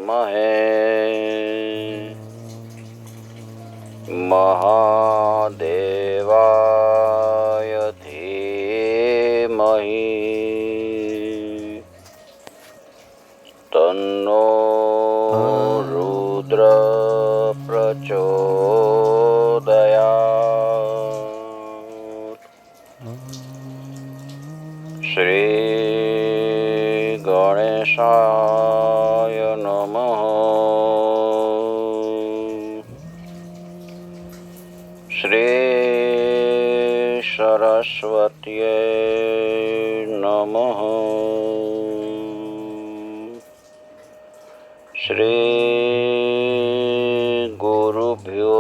विद्महे महादेवाय धीमहि तन्नो रुद्र प्रचोदयात्। श्री गणेशाय नमः। श्री सरस्वत्यै नमः। श्री गुरुभ्यो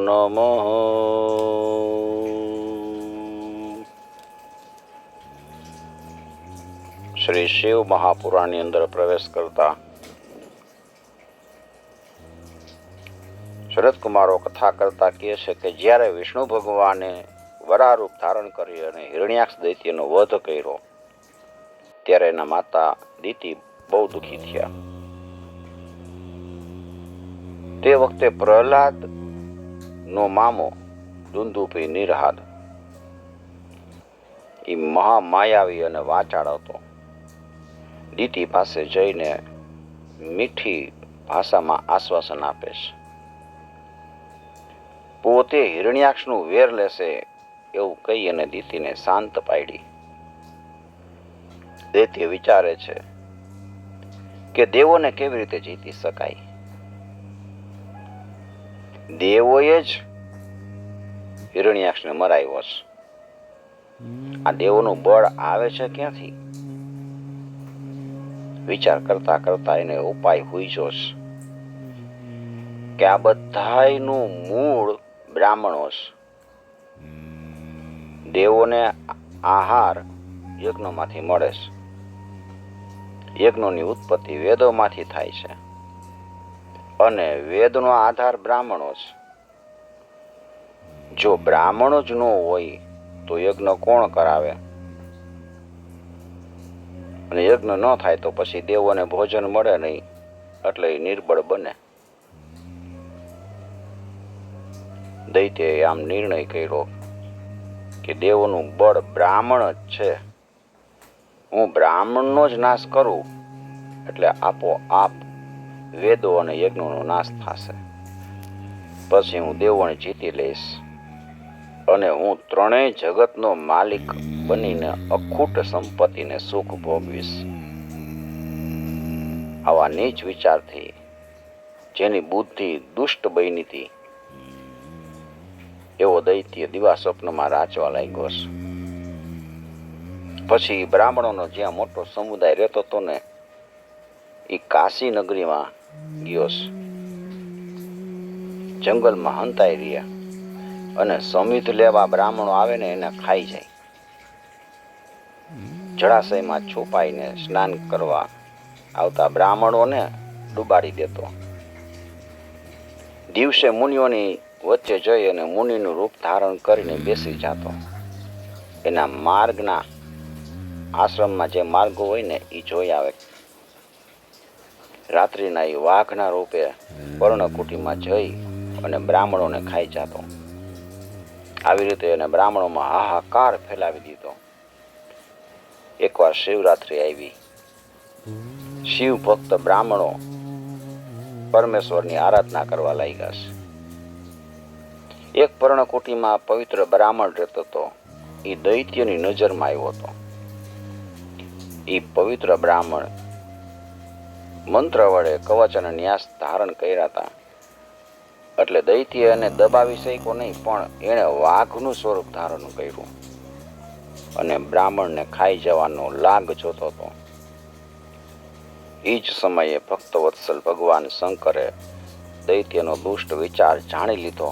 नमः। श्री शिव महापुराणની અંદર પ્રવેશ કરતા શરદ કુમારો કથા કરતા કહે છે કે જ્યારે વિષ્ણુ ભગવાને વરાહ રૂપ ધારણ કરી અને હિરણ્યાક્ષ દૈત્યનો વધ કર્યો ત્યારે એના માતા દિતિ બહુ દુઃખી થયા. તે વખતે પ્રહલાદ નો મામો દુંદુભી નિરહાદ એ મહામાયાવી અને વાચાળ હતો. દિતિ પાસે જઈને મીઠી ભાષામાં આશ્વાસન આપે છે. પોતે હિરણ્યાક્ષનું વેર લેશે એવું કહી અને દિતિને શાંત પાડી. દૈત્ય વિચારે છે કે દેવોને કેવી રીતે જીતી શકાય. દેવોએ જ હિરણ્યાક્ષને મરાવ્યો છે. આ દેવોનું બળ આવે છે ક્યાંથી? વિચાર કરતા કરતા એને ઉપાય હુઈજો છે કે આ બધાયનું મૂળ બ્રાહ્મણો છે. દેવોને આહાર યજ્ઞમાંથી મળે છે. યજ્ઞોની ઉત્પત્તિ વેદોમાંથી થાય છે અને વેદનો આધાર બ્રાહ્મણો છે. જો બ્રાહ્મણો જ ન હોય તો યજ્ઞ કોણ કરાવે? અને યજ્ઞ ન થાય તો પછી દેવોને ભોજન મળે નહીં એટલે એ નિર્બળ બને. દૈત્યએ આમ નિર્ણય કર્યો કે દેવોનું બળ બ્રાહ્મણ જ છે. હું બ્રાહ્મણનો જ નાશ કરું એટલે આપોઆપ વેદો અને યજ્ઞોનો નાશ થશે. પછી હું દેવોને જીતી લઈશ અને હું ત્રણેય જગતનો માલિક બનીને અખૂટ સંપત્તિને સુખ ભોગવીશ. આવા નીચ વિચારથી જેની બુદ્ધિ દુષ્ટ બની હતી એવો દૈત્ય દિવા સ્વપ્નમાં રાચવા લાગ્યો છે. પછી બ્રાહ્મણોનો જ્યાં મોટો સમુદાય રહેતો હતો ને એ કાશી નગરીમાં ગયો છે. જંગલમાં હંતાઈ રહ્યા અને સમિધ લેવા બ્રાહ્મણો આવે ને એને ખાઈ જાય. જળાશયમાં છુપાઈને સ્નાન કરવા આવતા બ્રાહ્મણોને ડૂબાડી દેતો. દિવસે મુનિઓની વચ્ચે જઈ અને મુનિનું રૂપ ધારણ કરીને બેસી જતો. એના માર્ગના આશ્રમમાં જે માર્ગો હોય ને એ જોઈ આવે. રાત્રિના એ વાઘના રૂપે પર્ણકુટીમાં જઈ અને બ્રાહ્મણોને ખાઈ જતો. આવી રીતે એને બ્રાહ્મણોમાં હાહાકાર ફેલાવી દીધો. એકવાર શિવરાત્રિ આવી. શિવ ભક્ત બ્રાહ્મણો પરમેશ્વરની આરાધના કરવા લાગ્યા છે. એક પર્ણકુટીમાં પવિત્ર બ્રાહ્મણ રહેતો હતો. એ દૈત્યની નજરમાં આવ્યો હતો. એ પવિત્ર બ્રાહ્મણ મંત્ર વડે કવચ અને ન્યાસ ધારણ કર્યા હતા. એટલે દૈત્ય એને દબાવી શક્યો નહીં, પણ એણે વાઘનું સ્વરૂપ ધારણ કર્યું અને બ્રાહ્મણને ખાઈ જવાનો લાગ જોતો હતો. એ જ સમયે ભક્તવત્સલ ભગવાન શંકરે દૈત્યનો દુષ્ટ વિચાર જાણી લીધો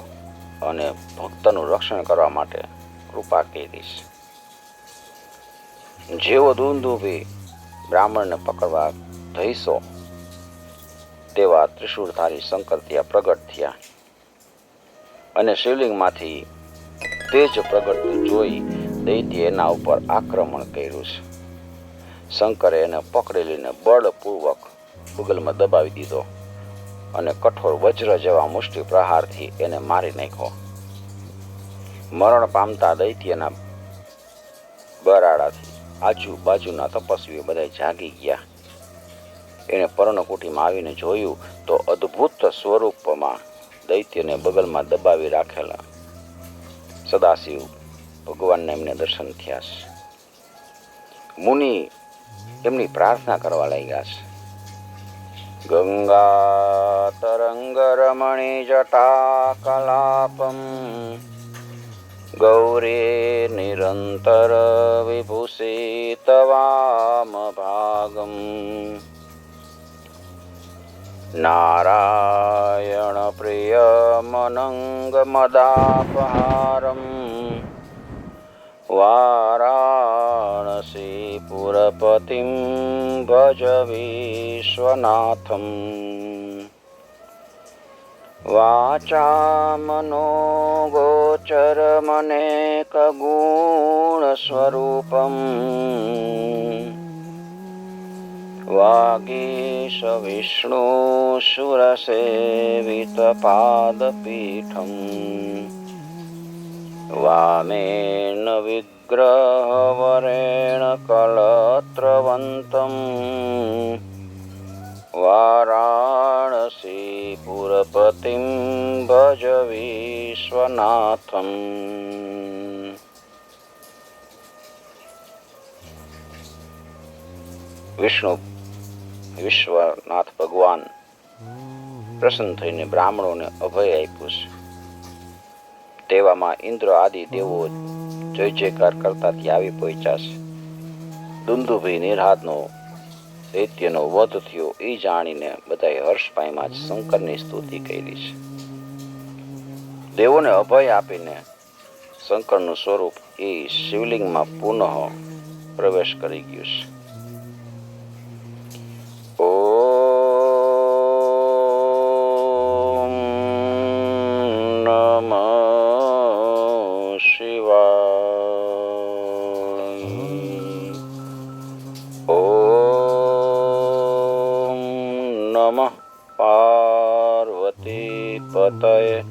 અને ભક્તનું રક્ષણ કરવા માટે કૃપા કરી. જેવો દુંદુભી બ્રાહ્મણને પકડવા ધઈસો તેવા ત્રિશૂળધારી શંકર ત્યાં પ્રગટ થયા અને શિવલિંગમાંથી તેજ પ્રગટતું જોઈ દૈત્ય એના ઉપર આક્રમણ કર્યું છે. શંકરે એને પકડી લઈને બળપૂર્વક બુગલમાં દબાવી દીધો અને કઠોર વજ્ર જેવા મુષ્ટિ પ્રહારથી એને મારી નાખ્યો. મરણ પામતા દૈત્યના બરાડાથી આજુબાજુના તપસ્વીઓ બધા જાગી ગયા. એણે પર્ણકુટીમાં આવીને જોયું તો અદ્ભુત સ્વરૂપમાં દૈત્યને બગલમાં દબાવી રાખેલા સદાશિવ ભગવાનને એમને દર્શન થયા છે. મુનિ એમની પ્રાર્થના કરવા લાગ્યા છે. ગંગા તરંગ રમણી જટા કલાપમ ગૌરી નિરંતર વિભૂષિત વામ ભાગમ નારાયણ પ્રિય મનંગ મદાપહારમ વારાણસી પુરપતિમ ભજ વિશ્વનાથમ વાચા મનો ગોચર મનેક ગુણ સ્વરૂપમ વાગીશ વિષ્ણુ સુરસેવિત પાદપીઠમ વામેન વિગ્રહવરેણ કલત્રવંતમ વારાણસી પુરપતિમ ભજ વિશ્વનાથમ. વિશ્વનાથ ભગવાન પ્રસન્ન થઈને બ્રાહ્મણોને અભય આપ્યું છે. તેવામાં ઇન્દ્ર આદિ દેવો જય જયકાર કરતાથી આવી પહોંચ્યા છે. દુંદુભી નિર્હાતનો દૈત્યનો વધ થયો એ જાણીને બધાએ હર્ષ પામ્યા જ શંકરની સ્તુતિ કરી છે. દેવોને અભય આપીને શંકરનું સ્વરૂપ એ શિવલિંગમાં પુનઃ પ્રવેશ કરી ગયું છે. ઓમ નમઃ શિવાય. ઓમ નમઃ પાર્વતી પતયે.